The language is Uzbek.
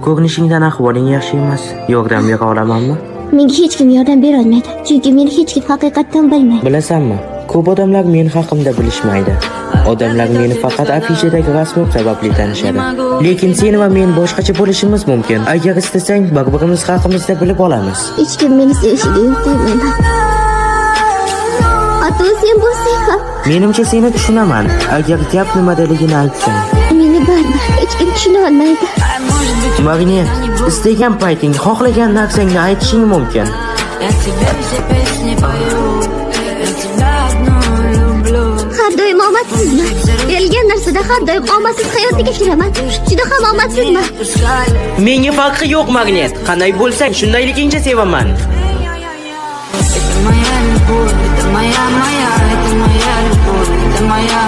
Ko'rinishingdan ahvoling yaxshi emas. Yordam bera olamanmi? Menga hech kim yordam bera olmaydi, chunki meni hech kim haqiqatdan bilmaydi. Bilasanmi? Ko'p odamlar men haqimda bilishmaydi. Odamlar meni faqat afishadagi rasmim sababli tanishadi. Lekin sen va men boshqacha bo'lishimiz mumkin. Agar istasang, bir-birimiz haqimizda bilib olamiz. Hech kim meni sevishiga yo'q deyman. Hatto sen bo'lsang ham. Menimcha seni tushunaman. Agar gap nimadaligini aytsang. Meni baribir hech kim tushuna olmaydi. Magnet, istagan payting xohlagan narsangni aytishing mumkin. Har doim omadsizman. Berilgan narsada har doim omadsiz hayotga kechiraman. Juda ham omadsizman. Menga farqi yo'q, Magnet. Qanday bo'lsang, shundayligingcha sevaman. Это моя любовь, это моя любовь, это моя